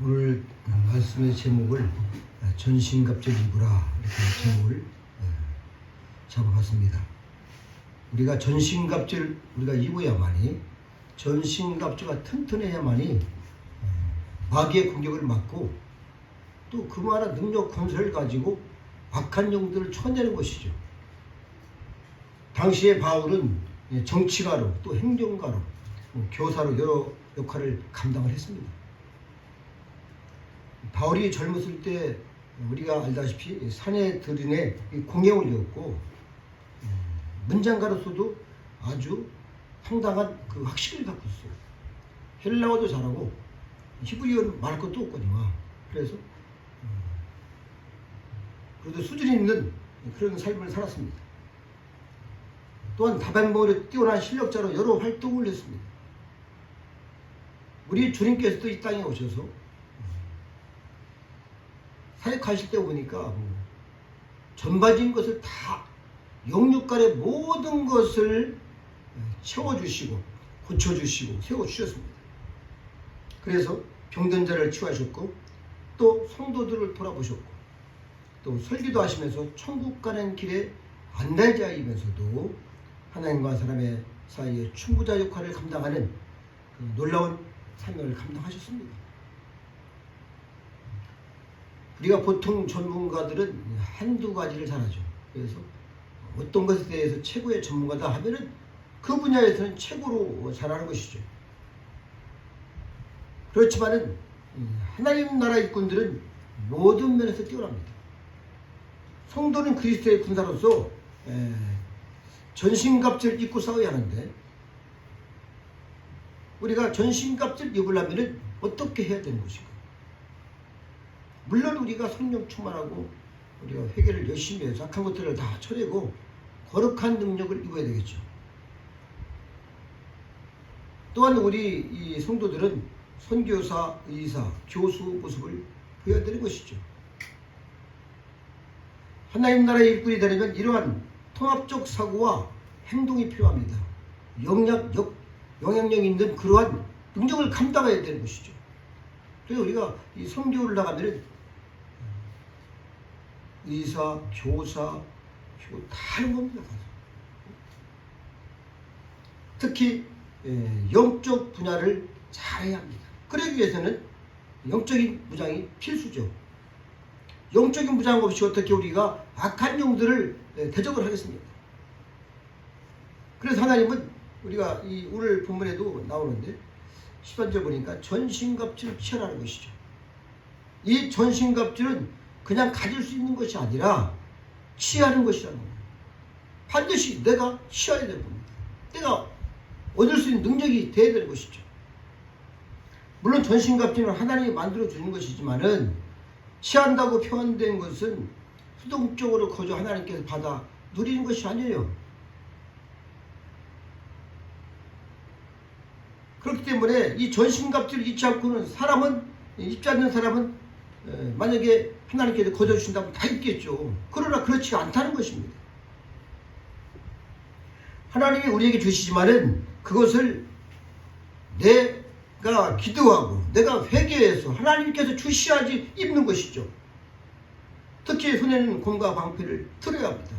오늘 말씀의 제목을 전신갑주를 입으라 이렇게 제목을 잡아봤습니다. 우리가 전신갑주를 우리가 입어야만이 전신갑주가 튼튼해야만이 마귀의 공격을 막고 또 그만한 능력 건설을 가지고 악한 영들을 쳐내는 것이죠. 당시에 바울은 정치가로 또 행정가로 교사로 여러 역할을 감당을 했습니다. 바울이 젊었을 때 우리가 알다시피 산에 들인에 공예를 이었고 문장가로서도 아주 상당한 그 학식을 갖고 있어요. 헬라어도 잘하고 히브리어는 말할 것도 없거든요. 그래서 그래도 수준 있는 그런 삶을 살았습니다. 또한 다방면으로 뛰어난 실력자로 여러 활동을 했습니다. 우리 주님께서도 이 땅에 오셔서 사역하실 때 보니까 전반적인 것을 다 영육간의 모든 것을 채워주시고 고쳐주시고 세워주셨습니다. 그래서 병든 자를 치유하셨고 또 성도들을 돌아보셨고 또 설교도 하시면서 천국 가는 길에 안내자이면서도 하나님과 사람의 사이에 충고자 역할을 감당하는 그 놀라운 사명을 감당하셨습니다. 우리가 보통 전문가들은 한두 가지를 잘하죠. 그래서 어떤 것에 대해서 최고의 전문가다 하면은 그 분야에서는 최고로 잘하는 것이죠. 그렇지만은 하나님 나라 일꾼들은 모든 면에서 뛰어납니다. 성도는 그리스도의 군사로서 전신갑주를 입고 싸워야 하는데 우리가 전신갑주를 입으려면 어떻게 해야 되는 것인가? 물론 우리가 성령 충만하고 우리가 회개를 열심히 해서 악한 것들을 다 쳐내고 거룩한 능력을 입어야 되겠죠. 또한 우리 이 성도들은 선교사, 의사, 교수 모습을 보여야 되는 것이죠. 하나님 나라의 일꾼이 되려면 이러한 통합적 사고와 행동이 필요합니다. 영향력 있는 그러한 능력을 감당해야 되는 것이죠. 그래서 우리가 이 선교를 나가면은 의사, 교사, 다 하는 겁니다. 특히 영적 분야를 잘해야 합니다. 그러기 위해서는 영적인 무장이 필수죠. 영적인 무장 없이 어떻게 우리가 악한 영들을 대적을 하겠습니까? 그래서 하나님은 우리가 이 오늘 본문에도 나오는데 10절 보니까 전신갑주를 취하라는 것이죠. 이 전신갑주는 그냥 가질 수 있는 것이 아니라 취하는 것이라는 겁니다. 반드시 내가 취해야 되는 겁니다. 내가 얻을 수 있는 능력이 되어야 되는 것이죠. 물론 전신갑주는 하나님이 만들어주는 것이지만은 취한다고 표현된 것은 수동적으로 거저 하나님께서 받아 누리는 것이 아니에요. 그렇기 때문에 이 전신갑주를 잊지 않고는 입지 않는 사람은 만약에 하나님께서 거저 주신다면 다 입겠죠. 그러나 그렇지 않다는 것입니다. 하나님이 우리에게 주시지만은 그것을 내가 기도하고 내가 회개해서 하나님께서 주셔야지 입는 것이죠. 특히 손에는 곰과 방패를 들어야 합니다.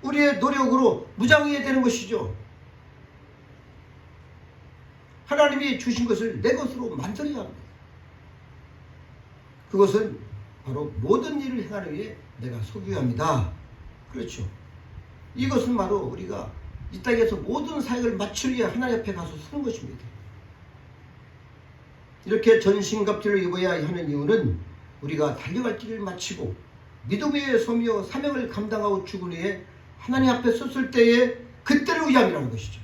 우리의 노력으로 무장해야 되는 것이죠. 하나님이 주신 것을 내 것으로 만들어야 합니다. 그것은 바로 모든 일을 행하는 위해 내가 소유해야 합니다. 그렇죠. 이것은 바로 우리가 이 땅에서 모든 사역을 마치기 위해 하나님 앞에 가서 서는 것입니다. 이렇게 전신갑주를 입어야 하는 이유는 우리가 달려갈 길을 마치고 믿음 위에 서며 사명을 감당하고 죽은 후에 하나님 앞에 섰을 때에 그때를 위함이라는 것이죠.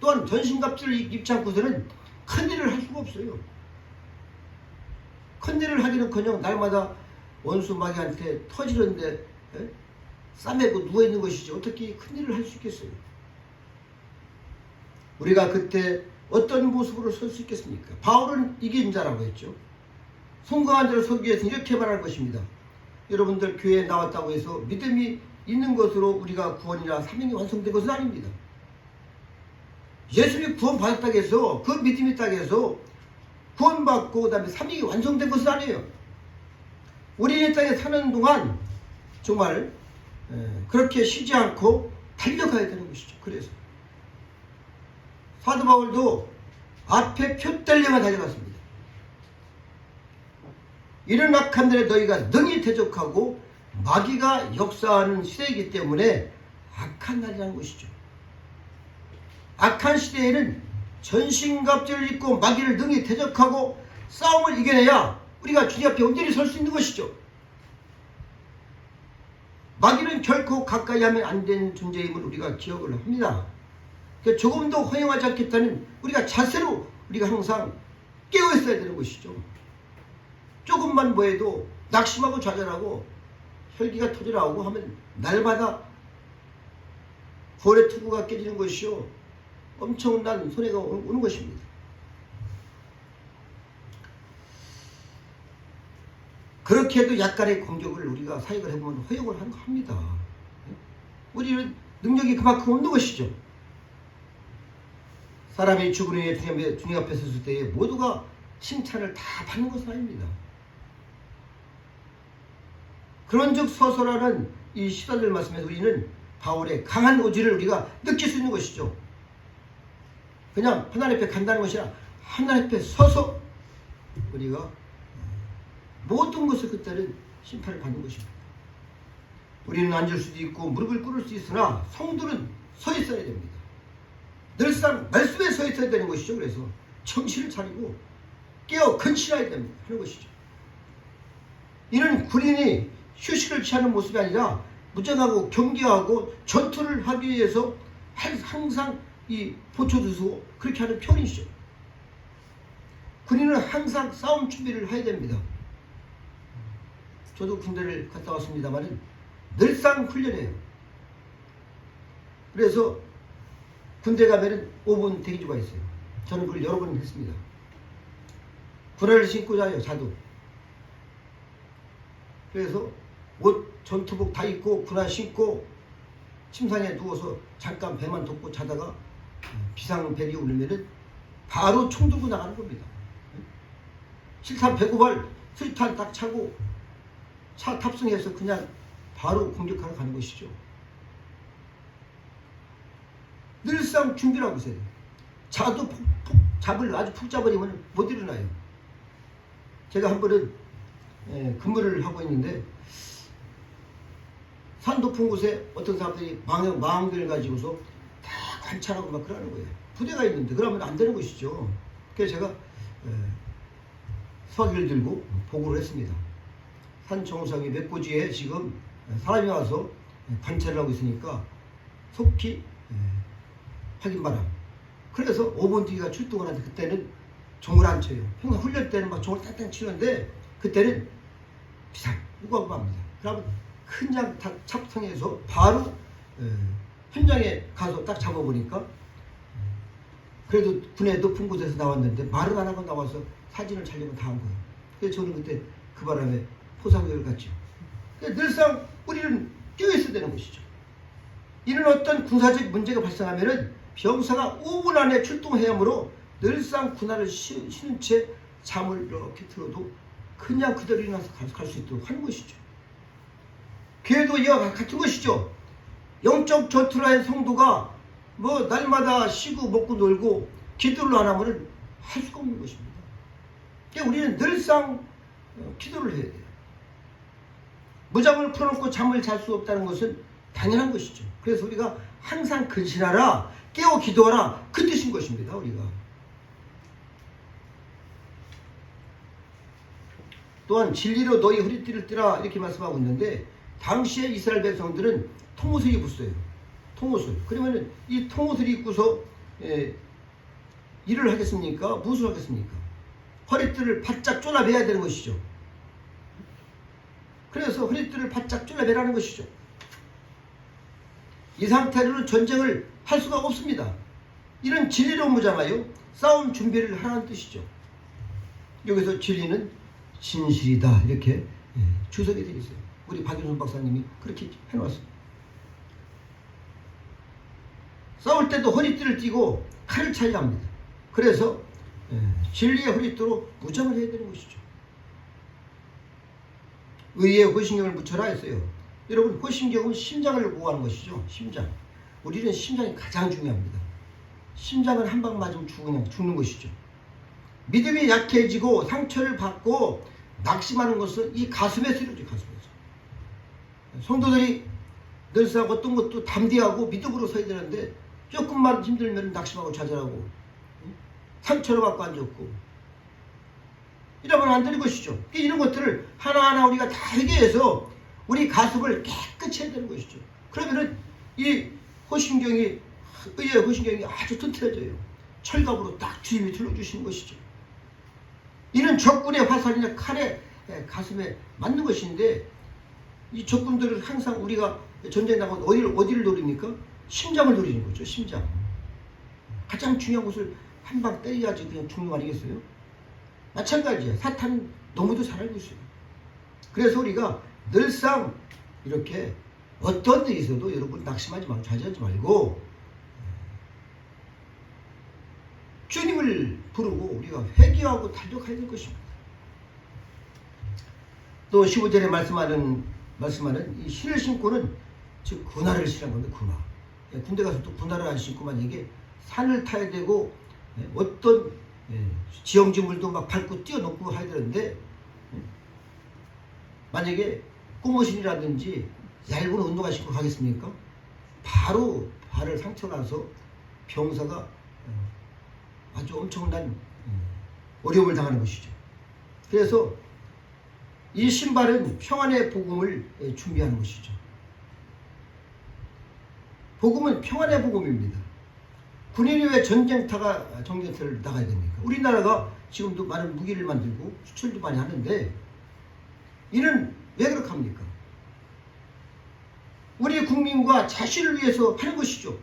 또한 전신갑주를 입지 않고서는 큰일을 할 수가 없어요. 큰일을 하기는커녕 날마다 원수 마귀한테 터지는데 싸매고 누워있는 것이지 어떻게 큰일을 할 수 있겠어요? 우리가 그때 어떤 모습으로 설 수 있겠습니까? 바울은 이긴 자라고 했죠. 성공한 자를 서기 위해서 이렇게 말할 것입니다. 여러분들 교회에 나왔다고 해서 믿음이 있는 것으로 우리가 구원이나 사명이 완성된 것은 아닙니다. 예수님이 구원받았다고 해서 그 믿음이 있다고 해서 구원받고 그 다음에 삼위이 완성된 것은 아니에요. 우리 이 땅에 사는 동안 정말 그렇게 쉬지 않고 달려가야 되는 것이죠. 그래서 사도 바울도 앞에 표떨려가 달려갔습니다. 이런 악한 들에 너희가 능히 대적하고 마귀가 역사하는 시대이기 때문에 악한 날이라는 것이죠. 악한 시대에는 전신갑주를 입고 마귀를 능히 대적하고 싸움을 이겨내야 우리가 주님 앞에 온전히 설 수 있는 것이죠. 마귀는 결코 가까이 하면 안 되는 존재임을 우리가 기억을 합니다. 조금 더 허용하지 않겠다는 우리가 자세로 우리가 항상 깨어 있어야 되는 것이죠. 조금만 뭐해도 낙심하고 좌절하고 혈기가 터져나오고 하면 날마다 구원의 투구가 깨지는 것이요 엄청난 손해가 오는 것입니다. 그렇게 해도 약간의 공격을 우리가 사역을 해보면 허용을 합니다. 우리는 능력이 그만큼 없는 것이죠. 사람이 죽은 후에 주님 앞에 섰을 때에 모두가 칭찬을 다 받는 것은 아닙니다. 그런즉 서서라는 이 시사들 말씀에서 우리는 바울의 강한 의지를 우리가 느낄 수 있는 것이죠. 그냥 하나님 앞에 간다는 것이 아니라 하나님 앞에 서서 우리가 모든 것을 그때는 심판을 받는 것입니다. 우리는 앉을 수도 있고 무릎을 꿇을 수 있으나 성도는 서 있어야 됩니다. 늘상 말씀에 서 있어야 되는 것이죠. 그래서 정신을 차리고 깨어 근신해야 됩니다. 하는 것이죠. 이는 군인이 휴식을 취하는 모습이 아니라 무장하고 경계하고 전투를 하기 위해서 항상 이 보초두고 그렇게 하는 편이죠. 군인은 항상 싸움 준비를 해야 됩니다. 저도 군대를 갔다 왔습니다만 늘상 훈련해요. 그래서 군대 가면은 5분 대기조가 있어요. 저는 그걸 여러 번 했습니다. 군화를 신고 자도. 그래서 옷 전투복 다 입고 군화 신고 침상에 누워서 잠깐 배만 덮고 자다가 비상벨이 울리면은 바로 총 들고 나가는 겁니다. 실탄 105발 수류탄 딱 차고 차 탑승해서 그냥 바로 공격하러 가는 것이죠. 늘상 준비를 하고 있어야 돼요. 자도 아주 푹 자버리면 못 일어나요. 제가 한 번은 근무를 하고 있는데 산 높은 곳에 어떤 사람들이 망을 가지고서 다 관찰하고 막 그러는 거예요. 부대가 있는데 그러면 안 되는 것이죠. 그래서 제가 서기를 들고 보고를 했습니다. 산 정상의 몇 고지에 지금 사람이 와서 관찰을 하고 있으니까 속히 확인 바람. 그래서 5번 뒤가 출동을 하는데 그때는 종을 안 쳐요. 평소 훈련 때는 막 종을 탁탁 치는데 그때는 비상 우거합니다. 그러면 큰장 착상해서 바로 현장에 가서 딱 잡아보니까 그래도 군의 높은 곳에서 나왔는데 말을 안 하고 나와서 사진을 촬영을 다 한 거예요. 그래서 저는 그때 그 바람에 포상을 갔죠. 늘상 우리는 뛰어있어야 되는 것이죠. 이런 어떤 군사적 문제가 발생하면은 병사가 5분 안에 출동해야 하므로 늘상 군화를 신은 채 잠을 이렇게 들어도 그냥 그대로 일어나서 갈 수 있도록 하는 것이죠. 교회도 이와 같은 것이죠. 영적 전투를 한 성도가 뭐 날마다 쉬고 먹고 놀고 기도를 안 하면 할 수가 없는 것입니다. 그러니까 우리는 늘상 기도를 해야 돼요. 무장을 풀어놓고 잠을 잘 수 없다는 것은 당연한 것이죠. 그래서 우리가 항상 근신하라, 깨어 기도하라, 그 뜻인 것입니다. 우리가 또한 진리로 너희 허리띠를 띠라 이렇게 말씀하고 있는데 당시에 이스라엘 백성들은 통옷을 입었어요. 통옷을. 그러면은 이 통옷을 입고서 일을 하겠습니까? 무엇을 하겠습니까? 허리띠를 바짝 쪼라매야 되는 것이죠. 그래서 허리띠를 바짝 쪼라매라는 것이죠. 이 상태로는 전쟁을 할 수가 없습니다. 이런 진리로 무장하여 싸움 준비를 하라는 뜻이죠. 여기서 진리는 진실이다 이렇게 주석이 되어 있어요. 우리 박윤순 박사님이 그렇게 해놓았습니다. 싸울 때도 허리띠를 띠고 칼을 차야 합니다. 그래서 진리의 허리띠로 무장을 해야 되는 것이죠. 의에 호신경을 붙여라 했어요. 여러분, 호신경은 심장을 보호하는 것이죠. 심장. 우리는 심장이 가장 중요합니다. 심장은 한 방 맞으면 죽는 것이죠. 믿음이 약해지고 상처를 받고 낙심하는 것은 이 가슴에서 이루어져. 가슴에서. 성도들이 늘상 어떤 것도 담대하고 믿음으로 서야 되는데 조금만 힘들면 낙심하고 좌절하고 상처를 받고 앉았고 이러면 안 되는 것이죠. 이런 것들을 하나하나 우리가 다 해결해서 우리 가슴을 깨끗이 해야 되는 것이죠. 그러면은 이 호신경이, 의의 호신경이 아주 튼튼해져요. 철갑으로 딱 주님이 둘러주시는 것이죠. 이는 적군의 화살이나 칼에 가슴에 맞는 것인데, 이 적군들은 항상 우리가 전쟁 나가면 어디를 노립니까? 심장을 노리는 거죠. 심장. 가장 중요한 것을 한 방 때려야지 그냥 죽는 거 아니겠어요? 마찬가지야. 사탄은 너무도 잘 알고 있어요. 그래서 우리가 늘상 이렇게 어떤 일이 있어도 여러분 낙심하지 말고 좌절하지 말고 주님을 부르고 우리가 회개하고 달려가야 될 것입니다. 또 15절에 말씀하는 이 신을 신고는 즉 군화를 신는 겁니다. 군화. 군대 가서 또 군화를 안 신고 만약에 산을 타야 되고 어떤 지형지물도 막 밟고 뛰어넘고 해야 되는데 만약에 고무신이라든지 얇은 운동화 신고 가겠습니까? 바로 발을 상처가 나서 병사가 아주 엄청난 어려움을 당하는 것이죠. 그래서 이 신발은 평안의 복음을 준비하는 것이죠. 복음은 평안의 복음입니다. 군인이 왜 전쟁터를 나가야 됩니까? 우리나라가 지금도 많은 무기를 만들고 수출도 많이 하는데 이는 왜 그렇게 합니까? 우리 국민과 자신을 위해서 하는 것이죠.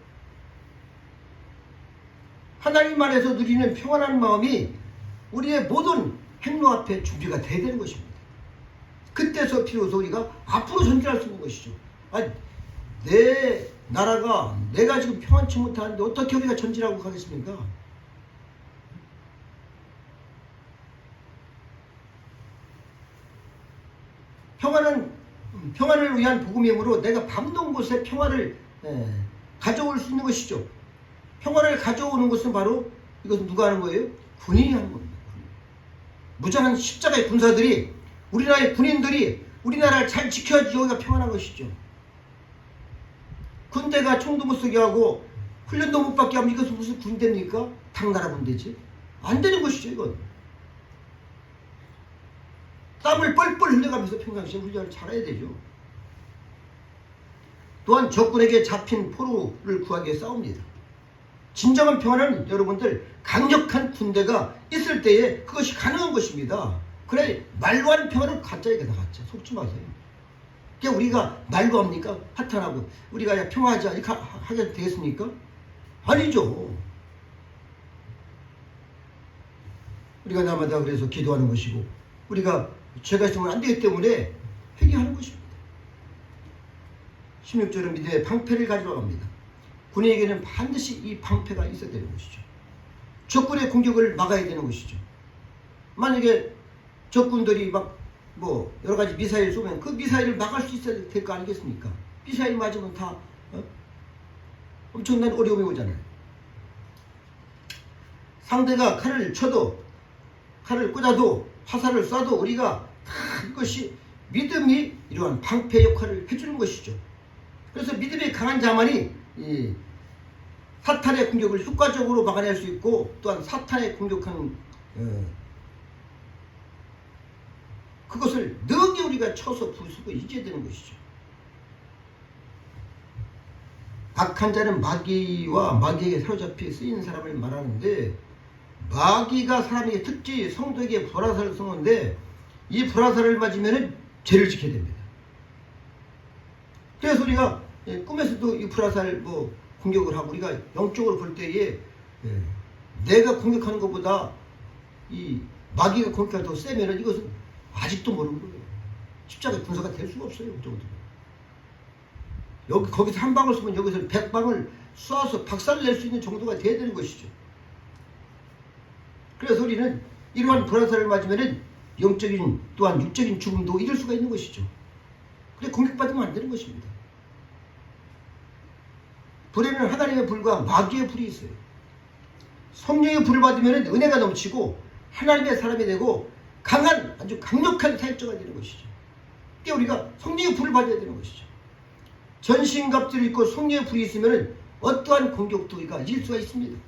하나님 안에서 누리는 평안한 마음이 우리의 모든 행로 앞에 준비가 돼야 되는 것입니다. 그때서 비로소 우리가 앞으로 전진할 수 있는 것이죠. 내 나라가 내가 지금 평안치 못하는데 어떻게 우리가 전진하고 가겠습니까? 평안을 위한 복음이므로 내가 밟는 곳에 평안을 가져올 수 있는 것이죠. 평안을 가져오는 것은 바로 이것은 누가 하는 거예요? 군인이 하는 겁니다. 무장한 십자가의 군사들이 우리나라의 군인들이 우리나라를 잘 지켜야지 여기가 평안한 것이죠. 군대가 총도 못 쏘게 하고 훈련도 못 받게 하면 이것은 무슨 군대입니까? 당나라 군대지. 안 되는 것이죠. 이건 땀을 뻘뻘 흘려가면서 평상시에 훈련을 잘해야 되죠. 또한 적군에게 잡힌 포로를 구하기 위해 싸웁니다. 진정한 평안은 여러분들 강력한 군대가 있을 때에 그것이 가능한 것입니다. 그래 말로 하는 평안은 가짜이다. 가짜. 속지 마세요. 그러니까 우리가 말로 합니까? 하탄하고 우리가 평화하자 이렇게 하게 되겠습니까? 아니죠. 우리가 날마다 그래서 기도하는 것이고 우리가 죄가 있으면 안 되기 때문에 회개하는 것입니다. 16절은 믿음의 방패를 가지러 갑니다. 군에게는 반드시 이 방패가 있어야 되는 것이죠. 적군의 공격을 막아야 되는 것이죠. 만약에 적군들이 여러 가지 미사일 쏘면 그 미사일을 막을 수 있어야 될 거 아니겠습니까? 미사일 맞으면 다 엄청난 어려움이 오잖아요. 상대가 칼을 쳐도 칼을 꽂아도 화살을 쏴도 우리가 다 이것이 믿음이 이러한 방패 역할을 해주는 것이죠. 그래서 믿음이 강한 자만이 이 사탄의 공격을 효과적으로 막아낼 수 있고 또한 사탄의 공격하는 그것을 능히 우리가 쳐서 부수고 이겨야 되는 것이죠. 악한 자는 마귀와 마귀에게 사로잡혀 쓰이는 사람을 말하는데 마귀가 사람에게 특히 성도에게 불화살을 쏘는데 이 불화살을 맞으면 죄를 지켜야 됩니다. 그래서 우리가 꿈에서도 이 불화살 공격을 하고 우리가 영적으로 볼 때에 내가 공격하는 것보다 이 마귀가 공격할 더 세면 이것은 아직도 모르는 거예요. 십자가 군사가 될 수가 없어요. 그 정도. 여기 거기서 한 방울 쏘면 여기서 100방울 쏴서 박살을 낼 수 있는 정도가 돼야 되는 것이죠. 그래서 우리는 이러한 불화살을 맞으면은 영적인 또한 육적인 죽음도 이룰 수가 있는 것이죠. 그래 공격받으면 안 되는 것입니다. 불에는 하나님의 불과 마귀의 불이 있어요. 성령의 불을 받으면 은혜가 넘치고 하나님의 사람이 되고 강한 아주 강력한 사역자가 되는 것이죠. 그러니까 우리가 성령의 불을 받아야 되는 것이죠. 전신갑주를 입고 성령의 불이 있으면 어떠한 공격도 우리가 이길 수가 있습니다.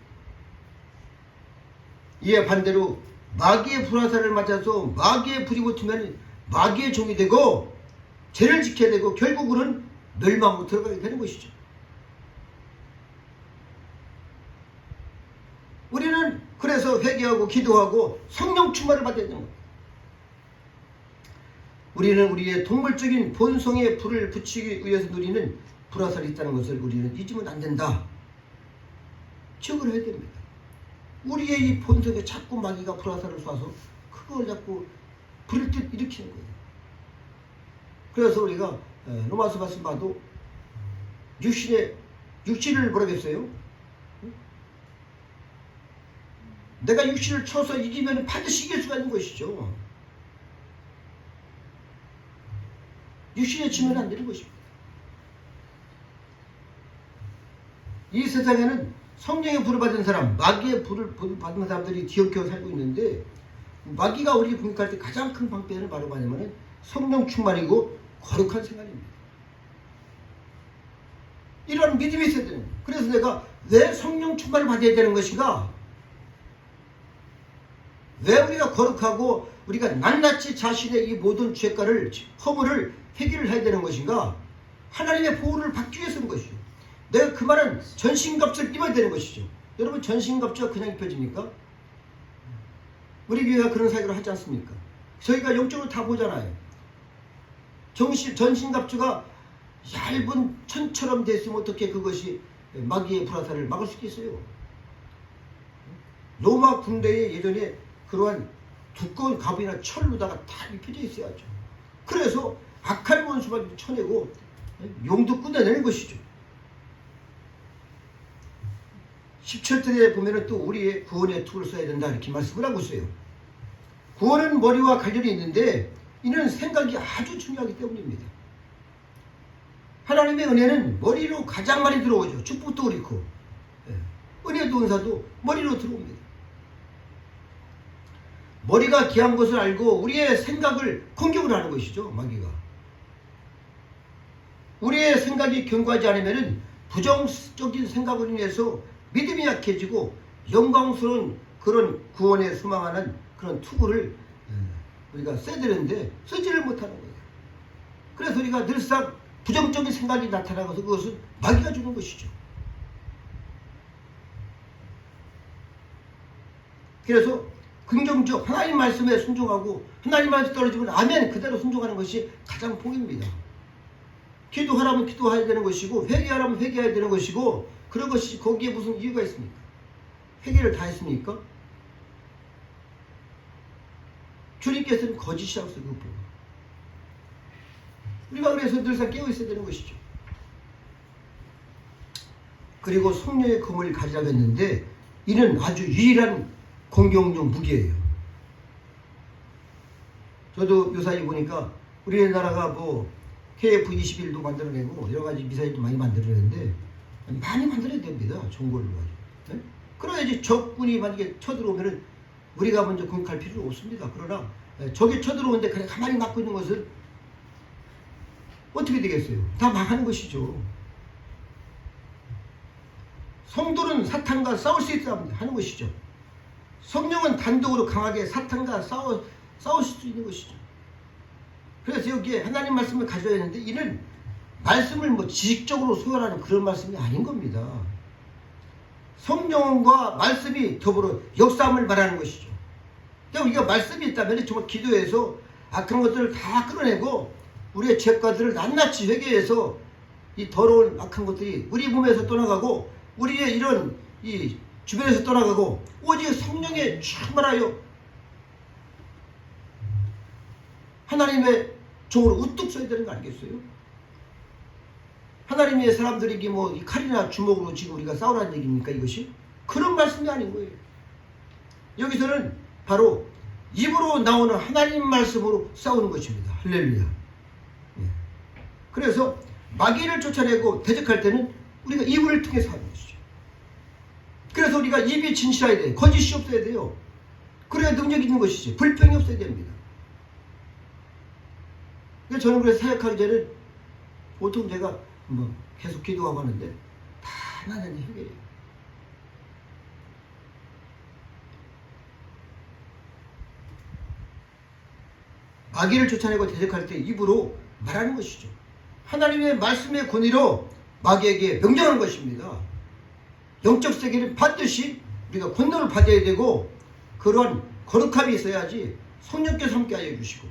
이에 반대로 마귀의 불화살을 맞아서 마귀의 불이 붙으면 마귀의 종이 되고 죄를 지켜야 되고 결국은 멸망으로 들어가게 되는 것이죠. 우리는 그래서 회개하고 기도하고 성령 충만을 받아야 되는 겁니다. 우리는 우리의 동물적인 본성에 불을 붙이기 위해서 누리는 불화살이 있다는 것을 우리는 잊으면 안 된다. 기억을 해야 됩니다. 우리의 이 본성에 자꾸 마귀가 불화살을 쏴서 그걸 자꾸 불을 일으키는 거예요. 그래서 우리가 로마서 말씀 봐도 육신을 뭐라겠어요? 내가 육신을 쳐서 이기면 반드시 이길 수가 있는 것이죠. 육신에 치면 안 되는 것입니다. 이 세상에는 성령의 불을 받은 사람, 마귀의 불을 받은 사람들이 뒤엉켜 살고 있는데 마귀가 우리를 공격할 때 가장 큰 방패는 바로 뭐냐면 성령 충만이고 거룩한 생활입니다. 이런 믿음이 있어야 되는 거예요. 그래서 내가 왜 성령 충만을 받아야 되는 것인가? 왜 우리가 거룩하고 우리가 낱낱이 자신의 이 모든 죄가를 허물을 회개를 해야 되는 것인가? 하나님의 보호를 받기 위해서인 것이죠. 내가 그 말은 전신갑주를 입어야 되는 것이죠. 여러분 전신갑주가 그냥 입혀집니까? 우리 교회가 그런 사역을 하지 않습니까? 저희가 영적으로 다 보잖아요. 전신갑주가 얇은 천처럼 됐으면 어떻게 그것이 마귀의 불화살을 막을 수 있겠어요? 로마 군대에 예전에 그러한 두꺼운 갑이나 철로다가 다 입혀져 있어야죠. 그래서 악한 원수만 쳐내고 용도 끊어내는 것이죠. 17절에 보면은 또 우리의 구원의 툴을 써야 된다 이렇게 말씀을 하고 있어요. 구원은 머리와 관련이 있는데 이는 생각이 아주 중요하기 때문입니다. 하나님의 은혜는 머리로 가장 많이 들어오죠. 축복도 그렇고 은혜도 은사도 머리로 들어옵니다. 머리가 귀한 것을 알고 우리의 생각을 공격을 하는 것이죠. 마귀가. 우리의 생각이 견고하지 않으면 부정적인 생각으로 인해서 믿음이 약해지고 영광스러운 그런 구원에 소망하는 그런 투구를 우리가 써야 되는데 쓰지를 못하는 거예요. 그래서 우리가 늘상 부정적인 생각이 나타나서 그것은 마귀가 주는 것이죠. 그래서 긍정적 하나님 말씀에 순종하고 하나님 말씀 떨어지면 아멘 그대로 순종하는 것이 가장 복입니다. 기도하라면 기도해야 되는 것이고 회개하라면 회개해야 되는 것이고 그런 것이 거기에 무슨 이유가 있습니까? 회개를 다 했습니까? 주님께서는 거짓이 없어요. 그거 보고. 우리가 그래서 늘상 깨어 있어야 되는 것이죠. 그리고 성령의 검을 가지라고 했는데 이는 아주 유일한 공격용 무기예요. 저도 요사이 보니까 우리나라가 뭐 KF-21도 만들어내고 여러 가지 미사일도 많이 만들어내는데 많이 만들어야 됩니다. 좋은 걸로 가지고. 네? 그래야지 적군이 만약에 쳐들어오면은 우리가 먼저 공격할 필요는 없습니다. 그러나 적이 쳐들어오는데 그냥 가만히 막고 있는 것은 어떻게 되겠어요? 다 망하는 것이죠. 성도는 사탄과 싸울 수 있어야 하는 것이죠. 성령은 단독으로 강하게 사탄과 싸우실 수 있는 것이죠. 그래서 여기에 하나님 말씀을 가져야 하는데 이는 말씀을 뭐 지식적으로 소열하는 그런 말씀이 아닌 겁니다. 성령과 말씀이 더불어 역사함을 말하는 것이죠. 그러니까 우리가 말씀이 있다면 정말 기도해서 악한 것들을 다 끌어내고 우리의 죄과들을 낱낱이 회개해서 이 더러운 악한 것들이 우리 몸에서 떠나가고 우리의 이런 이 주변에서 떠나가고 오직 성령에 충만하여 하나님의 종으로 우뚝 서야 되는 거 아니겠어요? 하나님의 사람들에게 뭐 이 칼이나 주먹으로 지금 우리가 싸우라는 얘기입니까 이것이? 그런 말씀이 아닌 거예요. 여기서는 바로 입으로 나오는 하나님 말씀으로 싸우는 것입니다. 할렐루야. 예. 그래서 마귀를 쫓아내고 대적할 때는 우리가 입을 통해서 하는 것이죠. 그래서 우리가 입이 진실해야 돼요. 거짓이 없어야 돼요. 그래야 능력이 있는 것이지. 불평이 없어야 됩니다. 저는 그래서 사역하기 전에 보통 제가 뭐 계속 기도하고 하는데 다 하나님 해결해요. 마귀를 쫓아내고 대적할 때 입으로 말하는 것이죠. 하나님의 말씀의 권위로 마귀에게 명령하는 것입니다. 영적 세계는 반드시 우리가 권능을 받아야 되고 그런 거룩함이 있어야지 성령께서 함께하여 주시고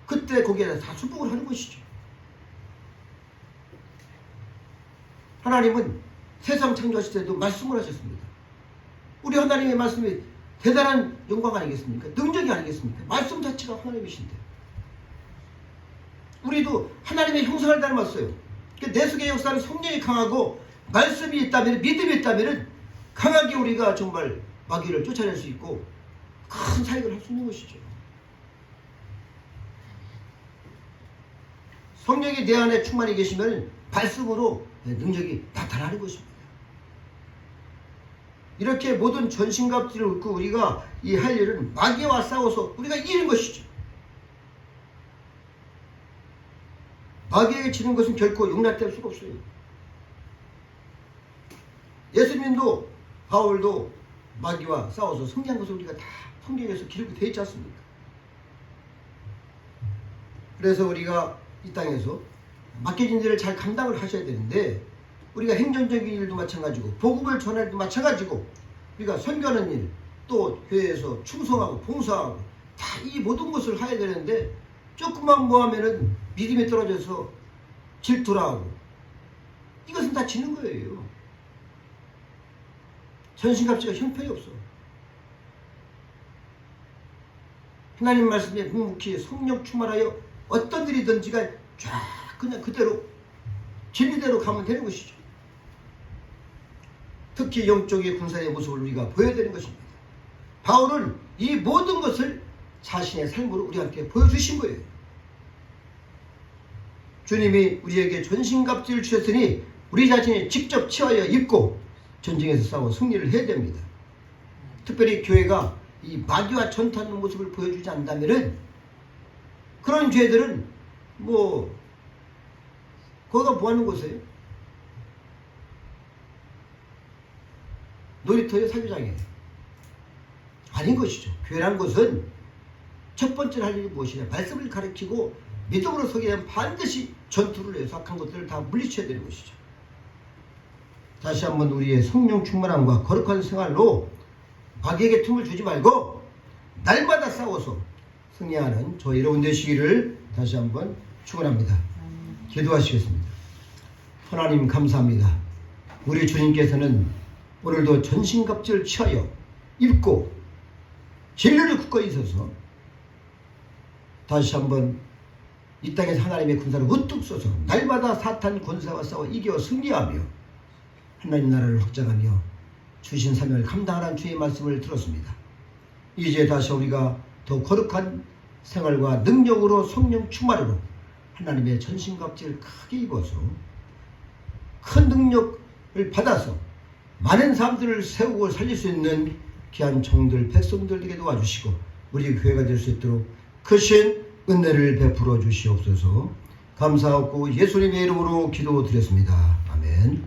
그때 거기에다 다 수복을 하는 것이죠. 하나님은 세상 창조하실 때도 말씀을 하셨습니다. 우리 하나님의 말씀이 대단한 영광 아니겠습니까? 능력이 아니겠습니까? 말씀 자체가 하나님이신데 우리도 하나님의 형상을 닮았어요. 내 속의 역사는 성령이 강하고 말씀이 있다면, 믿음이 있다면 강하게 우리가 정말 마귀를 쫓아낼 수 있고 큰 사역을 할 수 있는 것이죠. 성령이 내 안에 충만히 계시면 말씀으로 능력이 나타나는 것입니다. 이렇게 모든 전신갑주를 얻고 우리가 이 할 일은 마귀와 싸워서 우리가 이기는 것이죠. 마귀에게 지는 것은 결코 용납될 수가 없어요. 예수님도 바울도 마귀와 싸워서 승리한 것을 우리가 다 성경에서 기록이 되어 있지 않습니까? 그래서 우리가 이 땅에서 맡겨진 일을 잘 감당을 하셔야 되는데 우리가 행정적인 일도 마찬가지고 복음을 전할 일도 마찬가지고 우리가 선교하는 일 또 교회에서 충성하고 봉사하고 다 이 모든 것을 해야 되는데 조금만 뭐 하면은 믿음이 떨어져서 질투를 하고 이것은 다 지는 거예요. 전신갑주가 형편이 없어. 하나님 말씀에 묵묵히 성령 충만하여 어떤 일이든지가 쫙 그냥 그대로 진리대로 가면 되는 것이죠. 특히 영적인 군사의 모습을 우리가 보여야 되는 것입니다. 바울은 이 모든 것을 자신의 삶으로 우리한테 보여주신 거예요. 주님이 우리에게 전신갑주를 주셨으니 우리 자신이 직접 취하여 입고 전쟁에서 싸워 승리를 해야 됩니다. 특별히 교회가 이 마귀와 전투하는 모습을 보여주지 않는다면은 그런 죄들은 뭐 거기가 뭐 하는 곳이에요? 놀이터의 사교장이에요. 아닌 것이죠. 교회라는 것은 첫 번째로 할 일이 무엇이냐? 말씀을 가르치고 믿음으로 서게 되면 반드시 전투를 해서 악한 것들을 다 물리쳐야 되는 것이죠. 다시 한번 우리의 성령 충만함과 거룩한 생활로 마귀에게 틈을 주지 말고 날마다 싸워서 승리하는 저희 여러분 되시기를 다시 한번 축원합니다. 기도하시겠습니다. 하나님 감사합니다. 우리 주님께서는 오늘도 전신갑주를 취하여 입고 진리를 굳건히 있어서 다시 한번 이 땅에서 하나님의 군사를 우뚝 쏘서 날마다 사탄 군사와 싸워 이겨 승리하며 하나님 나라를 확장하며 주신 사명을 감당하라는 주의 말씀을 들었습니다. 이제 다시 우리가 더 거룩한 생활과 능력으로 성령 충만으로 하나님의 전신갑주를 크게 입어서 큰 능력을 받아서 많은 사람들을 세우고 살릴 수 있는 귀한 종들 백성들에게 도와주시고 우리 교회가 될 수 있도록 크신 은혜를 베풀어 주시옵소서. 감사하고 예수님의 이름으로 기도드렸습니다. 아멘.